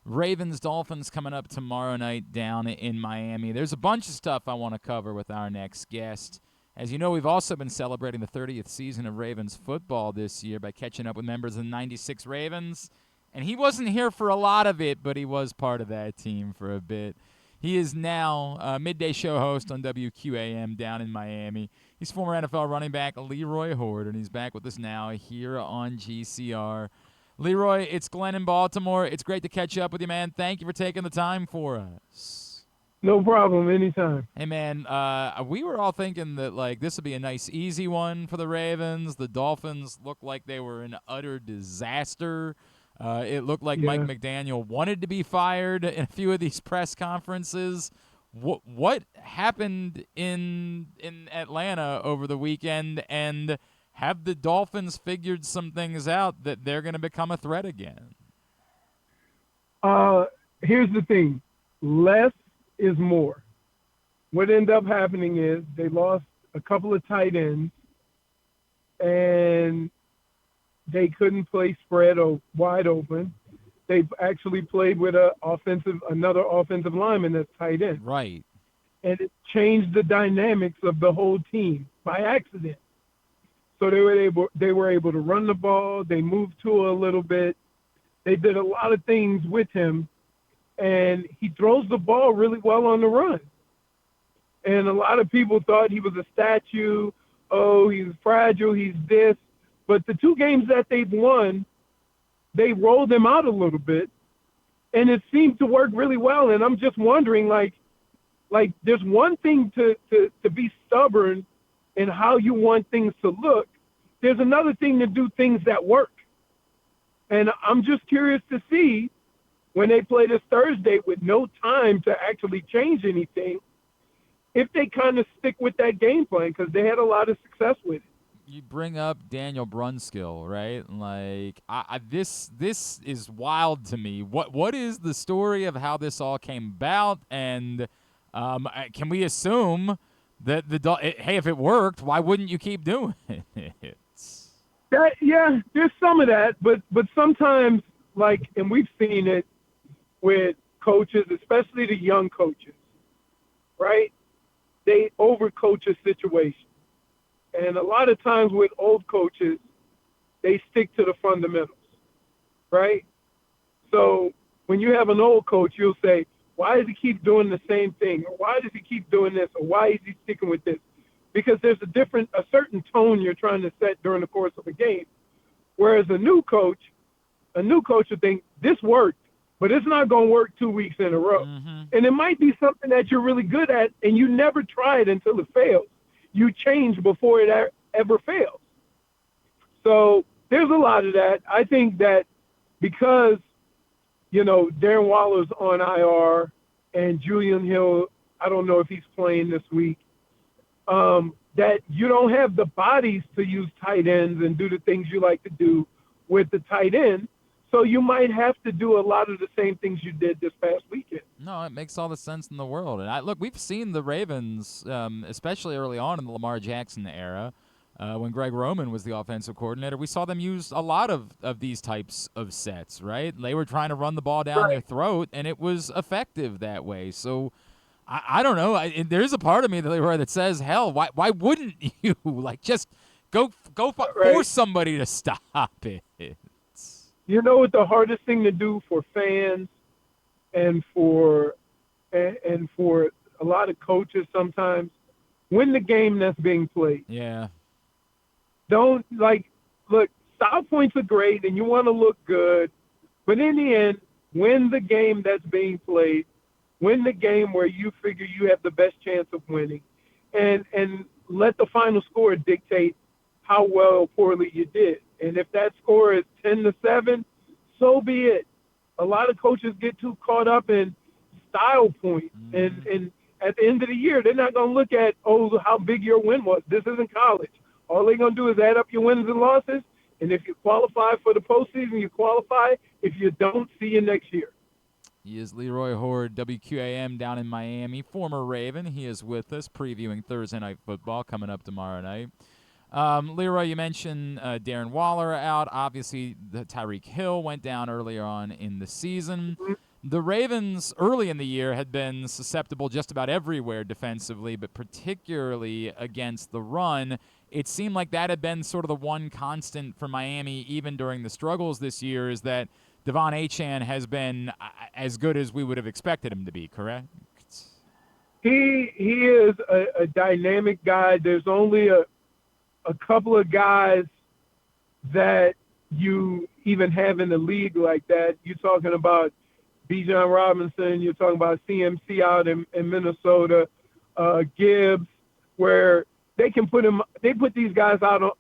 Ravens Dolphins coming up tomorrow night down in Miami. There's a bunch of stuff I want to cover with our next guest. As you know, we've also been celebrating the 30th season of Ravens football this year by catching up with members of the 96 Ravens. And he wasn't here for a lot of it, but he was part of that team for a bit. He is now a midday show host on WQAM down in Miami. He's former NFL running back Leroy Hoard, and he's back with us now here on GCR. Leroy, it's Glenn in Baltimore. It's great to catch up with you, man. Thank you for taking the time for us. No problem, anytime. Hey, man, we were all thinking that, like, this would be a nice, easy one for the Ravens. The Dolphins looked like they were an utter disaster. It looked like Mike Yeah. McDaniel wanted to be fired in a few of these press conferences. What happened in Atlanta over the weekend, and have the Dolphins figured some things out that they're going to become a threat again? Here's the thing. Less is more. What ended up happening is they lost a couple of tight ends, and they couldn't play spread or wide open. They actually played with another offensive lineman that's tight end. Right. And it changed the dynamics of the whole team by accident. So they were able to run the ball. They moved to a little bit. They did a lot of things with him, and he throws the ball really well on the run. And a lot of people thought he was a statue. Oh, he's fragile. He's this. But the two games that they've won, they rolled him out a little bit, and it seemed to work really well. And I'm just wondering, like there's one thing to be stubborn in how you want things to look. There's another thing to do things that work. And I'm just curious to see when they play this Thursday with no time to actually change anything, if they kind of stick with that game plan, because they had a lot of success with it. You bring up Daniel Brunskill, right? Like, this is wild to me. What is the story of how this all came about? And can we assume that hey, if it worked, why wouldn't you keep doing it? Yeah, there's some of that, but sometimes, and we've seen it with coaches, especially the young coaches, right? They overcoach a situation. And a lot of times with old coaches, they stick to the fundamentals, right? So when you have an old coach, you'll say, why does he keep doing the same thing? Or why does he keep doing this? Or why is he sticking with this? Because there's a certain tone you're trying to set during the course of a game. Whereas a new coach will think, this worked, but it's not going to work 2 weeks in a row. Mm-hmm. And it might be something that you're really good at, and you never try it until it fails. You change before it ever fails. So there's a lot of that. I think that because, Darren Waller's on IR and Julian Hill, I don't know if he's playing this week, that you don't have the bodies to use tight ends and do the things you like to do with the tight end. So you might have to do a lot of the same things you did this past weekend. No, it makes all the sense in the world. And look, we've seen the Ravens, especially early on in the Lamar Jackson era, when Greg Roman was the offensive coordinator. We saw them use a lot of these types of sets, right? They were trying to run the ball down their throat, and it was effective that way. So I don't know. There's a part of me, Leroy, that says, hell, why wouldn't you just go force somebody to stop it? You know what the hardest thing to do for fans and for a lot of coaches sometimes? Win the game that's being played. Yeah. Don't look, style points are great and you want to look good, but in the end, win the game that's being played. Win the game where you figure you have the best chance of winning, and let the final score dictate how well or poorly you did. And if that score is 10-7, so be it. A lot of coaches get too caught up in style points, and at the end of the year, they're not going to look at, how big your win was. This isn't college. All they're going to do is add up your wins and losses, and if you qualify for the postseason, you qualify. If you don't, see you next year. He is Leroy Hoard, WQAM down in Miami, former Raven. He is with us previewing Thursday Night Football coming up tomorrow night. Leroy, you mentioned Darren Waller out. Obviously, the Tyreek Hill went down earlier on in the season. The Ravens early in the year had been susceptible just about everywhere defensively, but particularly against the run. It seemed like that had been sort of the one constant for Miami even during the struggles this year, is that Devon Achane has been as good as we would have expected him to be, correct? He is a dynamic guy. There's only a couple of guys that you even have in the league like that. You're talking about Bijan Robinson. You're talking about CMC out in Minnesota, Gibbs, where they can put these guys out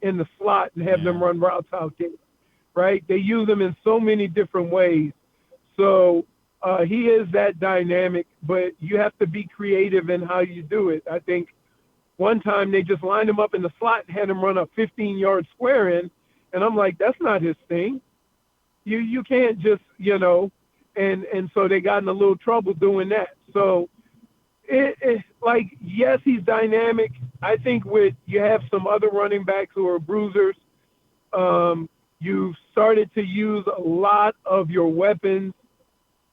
in the slot and have them run routes out there, right? They use them in so many different ways. So he is that dynamic, but you have to be creative in how you do it. I think one time they just lined him up in the slot and had him run a 15-yard square in, and I'm like, that's not his thing. You can't just, and so they got in a little trouble doing that. So yes, he's dynamic. I think you have some other running backs who are bruisers. You've started to use a lot of your weapons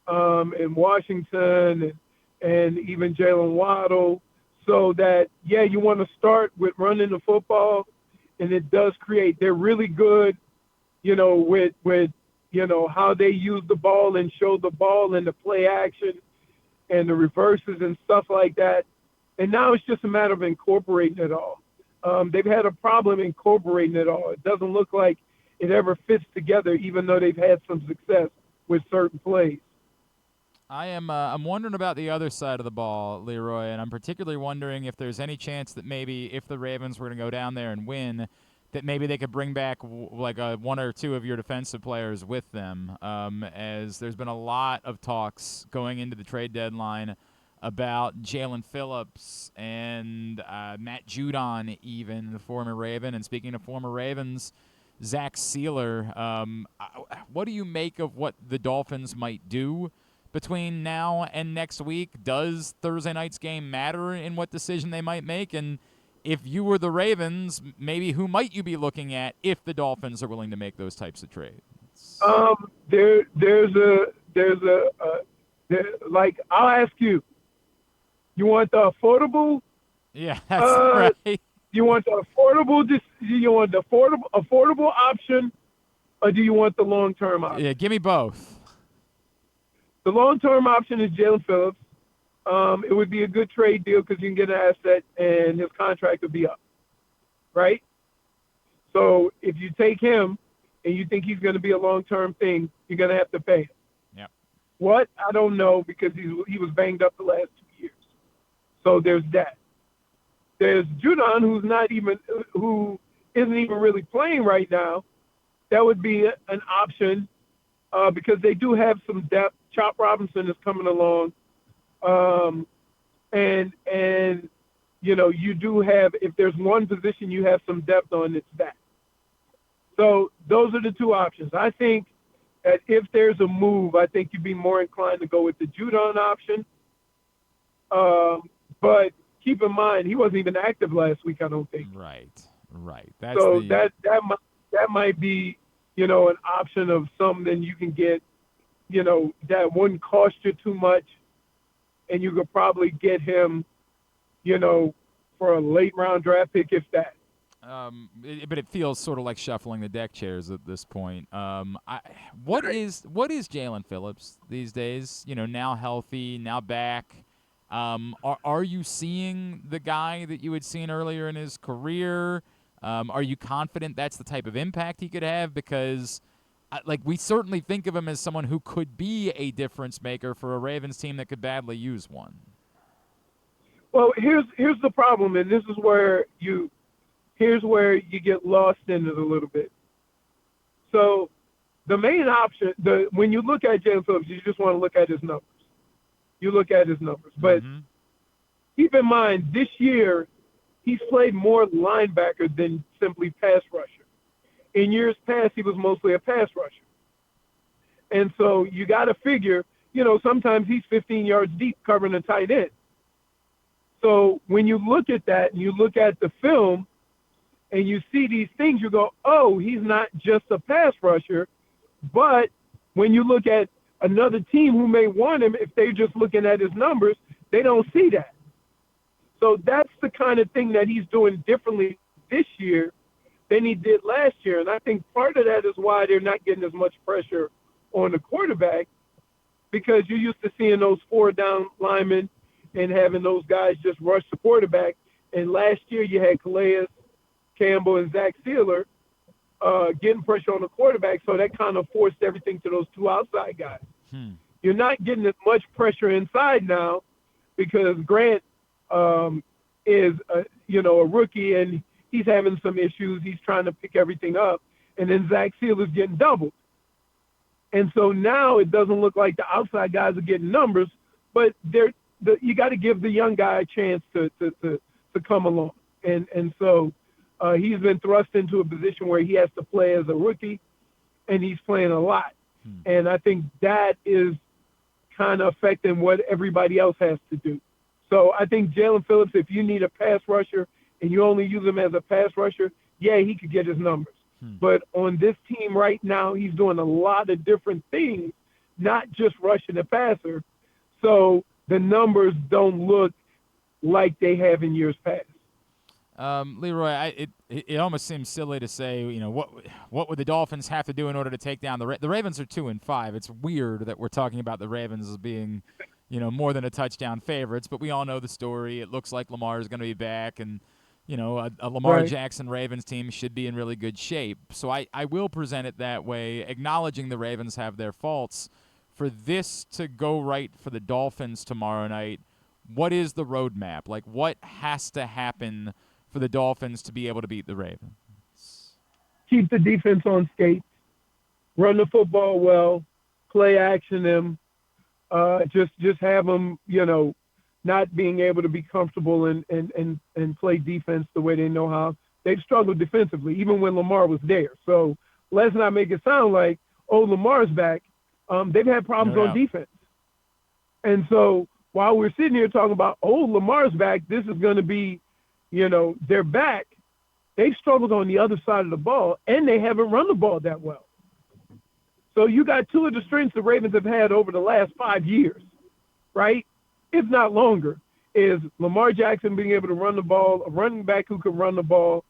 in Washington and even Jalen Waddle, so that, you want to start with running the football, and it does create. They're really good, with how they use the ball and show the ball and the play action and the reverses and stuff like that. And now it's just a matter of incorporating it all. They've had a problem incorporating it all. It doesn't look like it ever fits together, even though they've had some success with certain plays. I'm wondering about the other side of the ball, Leroy, and I'm particularly wondering if there's any chance that maybe if the Ravens were to go down there and win, that maybe they could bring back one or two of your defensive players with them, as there's been a lot of talks going into the trade deadline about Jalen Phillips and Matt Judon, even the former Raven. And speaking of former Ravens, Zach Sealer, what do you make of what the Dolphins might do between now and next week? Does Thursday night's game matter in what decision they might make? And if you were the Ravens, maybe who might you be looking at if the Dolphins are willing to make those types of trades? I'll ask you, you want the affordable? Yeah, that's right. You want the affordable option, or do you want the long-term option? Yeah, give me both. The long-term option is Jalen Phillips. It would be a good trade deal because you can get an asset and his contract would be up, right? So if you take him and you think he's going to be a long-term thing, you're going to have to pay him. Yep. What? I don't know, because he was banged up the last 2 years. So there's that. There's Judon, who isn't even really playing right now. That would be an option because they do have some depth. Chop Robinson is coming along. You do have, if there's one position you have some depth on, it's that. So those are the two options. I think that if there's a move, I think you'd be more inclined to go with the Judon option. But keep in mind, he wasn't even active last week, I don't think. Right. That might be, an option of something you can get, that wouldn't cost you too much, and you could probably get him, for a late round draft pick, if that. But it feels sort of like shuffling the deck chairs at this point. What is Jalen Phillips these days? Now healthy, now back. Are you seeing the guy that you had seen earlier in his career? Are you confident that's the type of impact he could have? Because we certainly think of him as someone who could be a difference maker for a Ravens team that could badly use one. Well, here's the problem, and this is where you get lost in it a little bit. So the main option, when you look at Jalen Phillips, you just want to look at his numbers. You look at his numbers. But keep in mind, this year, he's played more linebacker than simply pass rusher. In years past, he was mostly a pass rusher. And so you got to figure, sometimes he's 15 yards deep covering a tight end. So when you look at that and you look at the film and you see these things, you go, oh, he's not just a pass rusher. But when you look at Another team who may want him, if they're just looking at his numbers, they don't see that. So that's the kind of thing that he's doing differently this year than he did last year. And I think part of that is why they're not getting as much pressure on the quarterback, because you're used to seeing those 4-down linemen and having those guys just rush the quarterback. And last year you had Calais Campbell and Zach Sealer getting pressure on the quarterback, so that kind of forced everything to those two outside guys. You're not getting as much pressure inside now because Grant is a rookie and he's having some issues. He's trying to pick everything up, and then Zach Sealer's getting doubled. And so now it doesn't look like the outside guys are getting numbers, but you got to give the young guy a chance to come along. And so he's been thrust into a position where he has to play as a rookie, and he's playing a lot. And I think that is kind of affecting what everybody else has to do. So I think Jalen Phillips, if you need a pass rusher and you only use him as a pass rusher, yeah, he could get his numbers. But on this team right now, he's doing a lot of different things, not just rushing the passer. So the numbers don't look like they have in years past. Leroy, it almost seems silly to say, what would the Dolphins have to do in order to take down the Ravens are 2-5. It's weird that we're talking about the Ravens as being, more than a touchdown favorites, but we all know the story. It looks like Lamar is going to be back, and a Lamar Jackson Ravens team should be in really good shape. So I will present it that way, acknowledging the Ravens have their faults. For this to go right for the Dolphins tomorrow night, what is the roadmap? Like, what has to happen for the Dolphins to be able to beat the Ravens? Keep the defense on skates, run the football well, play action them, just have them, not being able to be comfortable and play defense the way they know how. They've struggled defensively, even when Lamar was there. So let's not make it sound like, Lamar's back. They've had problems on defense. And so while we're sitting here talking about, Lamar's back, this is going to be, they're back. They've struggled on the other side of the ball, and they haven't run the ball that well. So you got two of the strengths the Ravens have had over the last 5 years, right? If not longer, is Lamar Jackson being able to run the ball, a running back who can run the ball,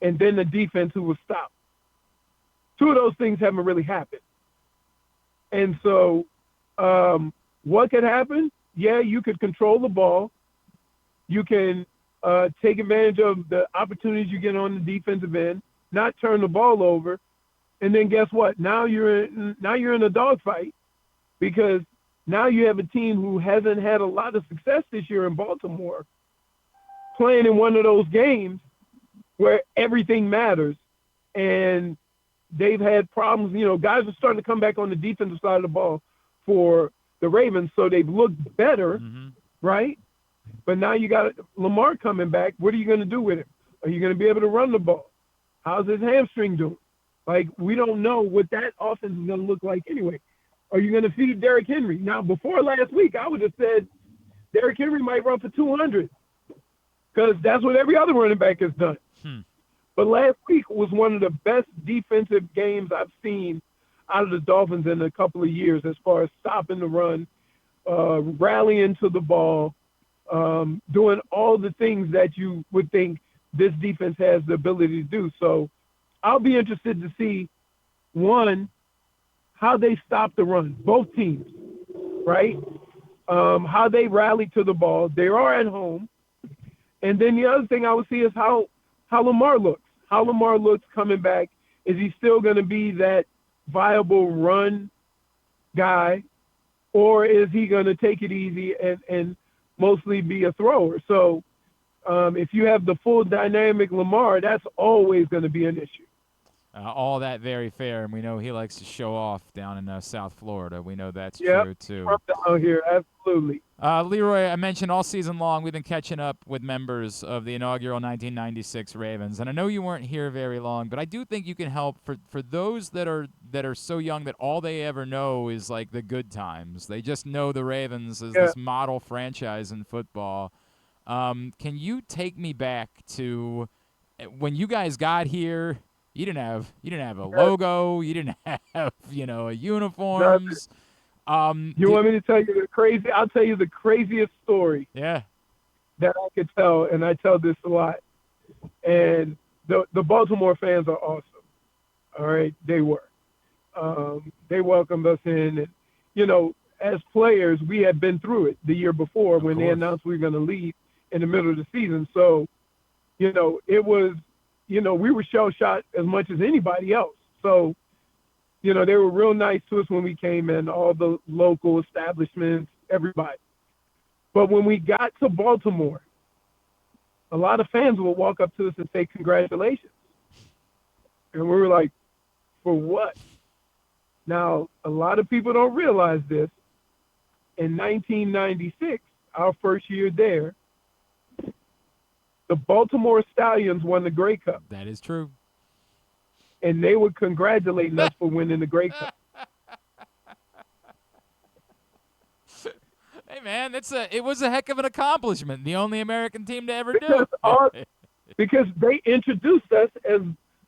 and then the defense who will stop. Two of those things haven't really happened. And so what could happen? Yeah, you could control the ball. You can take advantage of the opportunities you get on the defensive end, not turn the ball over. And then guess what? Now you're in a dogfight, because now you have a team who hasn't had a lot of success this year in Baltimore, playing in one of those games where everything matters. And they've had problems. Guys are starting to come back on the defensive side of the ball for the Ravens, so they've looked better, right? But now you got Lamar coming back. What are you going to do with him? Are you going to be able to run the ball? How's his hamstring doing? Like, we don't know what that offense is going to look like anyway. Are you going to feed Derrick Henry? Now, before last week, I would have said Derrick Henry might run for 200, because that's what every other running back has done. But last week was one of the best defensive games I've seen out of the Dolphins in a couple of years, as far as stopping the run, rallying to the ball, doing all the things that you would think this defense has the ability to do. So I'll be interested to see, one, how they stop the run, both teams, right? How they rally to the ball. They are at home. And then the other thing I would see is how Lamar looks. How Lamar looks coming back. Is he still going to be that viable run guy, or is he going to take it easy and mostly be a thrower? So if you have the full dynamic Lamar, that's always going to be an issue. All that very fair, and we know he likes to show off down in South Florida. We know that's true, too. From down here, absolutely. Leroy, I mentioned all season long we've been catching up with members of the inaugural 1996 Ravens, and I know you weren't here very long, but I do think you can help for those that are so young that all they ever know is like the good times. They just know the Ravens as this model franchise in football. Can you take me back to when you guys got here? You didn't have a logo. You didn't have uniforms. You want me to tell you the crazy? I'll tell you the craziest story Yeah. that I could tell, and I tell this a lot. And the Baltimore fans are awesome. All right, they were. They welcomed us in, and as players, we had been through it the year before when they announced we were going to leave in the middle of the season. So, it was, we were shell-shocked as much as anybody else. So, they were real nice to us when we came in, all the local establishments, everybody. But when we got to Baltimore, a lot of fans would walk up to us and say, congratulations. And we were like, for what? Now, a lot of people don't realize this. In 1996, our first year there, the Baltimore Stallions won the Grey Cup. That is true. And they were congratulating us for winning the Grey Cup. Hey, man, it was a heck of an accomplishment. The only American team to ever do it. Because they introduced us as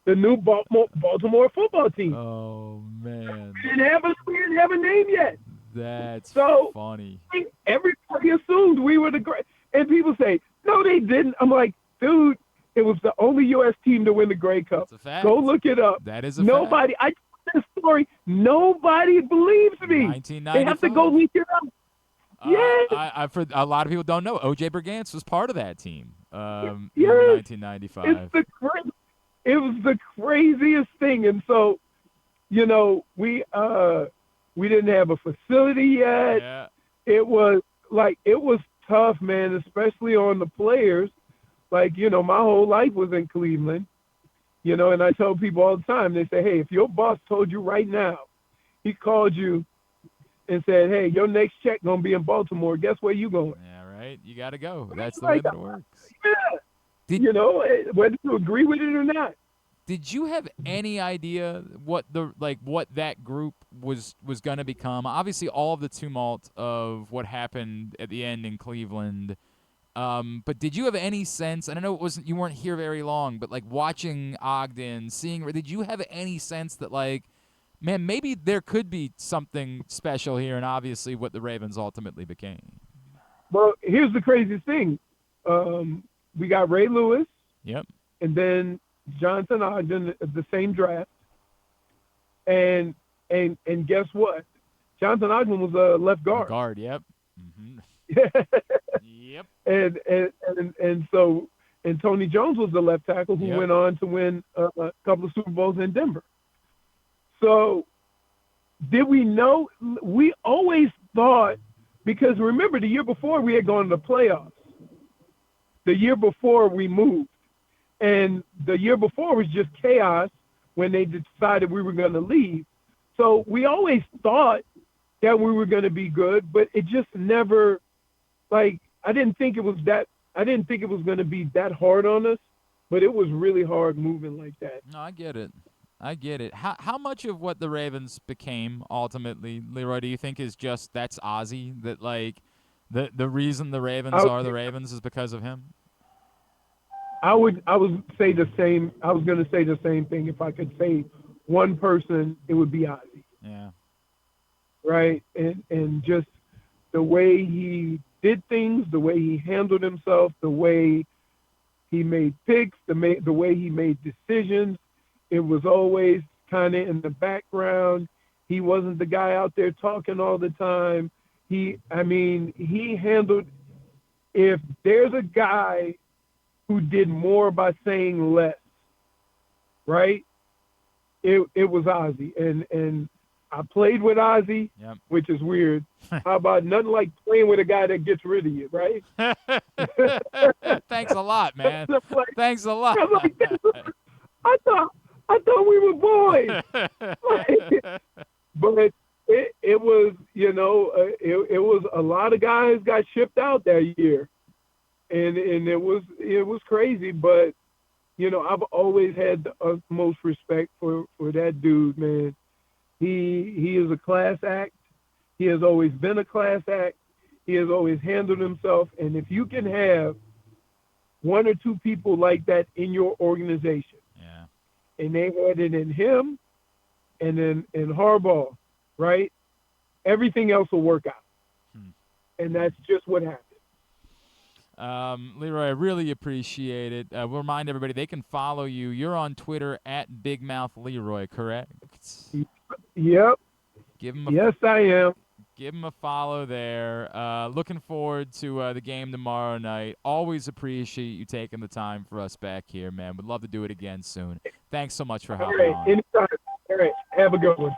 the new Baltimore football team. Oh, man. We didn't have a name yet. That's funny. Everybody assumed we were the great. And people say, no, they didn't. I'm like, dude, it was the only U.S. team to win the Grey Cup. That's a fact. Go look it up. That is a fact. I told this story. Nobody believes me. 1995. They have to go look it up. Yes. I've heard a lot of people don't know. O.J. Brigance was part of that team in yes. 1995. It was the craziest thing. And so, we didn't have a facility yet. Yeah. It was tough, man, especially on the players. Like, my whole life was in Cleveland, and I tell people all the time, they say, hey, if your boss told you right now, he called you and said, hey, your next check going to be in Baltimore, guess where you going? Yeah, right. You got to go. That's the way that it works. Yeah. Whether you agree with it or not. Did you have any idea what that group was going to become? Obviously, all of the tumult of what happened at the end in Cleveland. But did you have any sense? And I know you weren't here very long, but watching Ogden, did you have any sense that man, maybe there could be something special here, and obviously what the Ravens ultimately became? Well, here's the craziest thing. We got Ray Lewis. Yep. And then Jonathan Ogden, the same draft. And guess what? Jonathan Ogden was a left guard. Guard, yep. Mm-hmm. Yep. And so Tony Jones was the left tackle who went on to win a couple of Super Bowls in Denver. So did we know? We always thought, because remember the year before we had gone to the playoffs. The year before we moved. And the year before was just chaos when they decided we were going to leave. So we always thought that we were going to be good, but it just never, I didn't think it was going to be that hard on us, but it was really hard moving like that. No, I get it. How much of what the Ravens became ultimately, Leroy, do you think is just that's Ozzie? That the reason the Ravens are the Ravens is because of him? I would say the same. I was going to say the same thing. If I could say one person, it would be Ozzie. Yeah. Right, and just the way he did things, the way he handled himself, the way he made picks, the way he made decisions. It was always kind of in the background. He wasn't the guy out there talking all the time. He handled, if there's a guy who did more by saying less, right? It was Ozzie. And I played with Ozzie, which is weird. How about nothing like playing with a guy that gets rid of you, right? Thanks a lot, man. Thanks a lot. I thought we were boys. But it was, it was a lot of guys got shipped out that year. And it was crazy, but I've always had the utmost respect for that dude, man. He is a class act. He has always been a class act. He has always handled himself. And if you can have one or two people like that in your organization, and they had it in him and in Harbaugh, right? everything else will work out. Hmm. And that's just what happened. Leroy, I really appreciate it. We'll remind everybody they can follow you. You're on Twitter at Big Mouth Leroy, correct? Yep. Give him Yes, I am. Give him a follow there. Looking forward to the game tomorrow night. Always appreciate you taking the time for us back here, man. Would love to do it again soon. Thanks so much for All hopping right. on. Anytime. All right. Have a good one.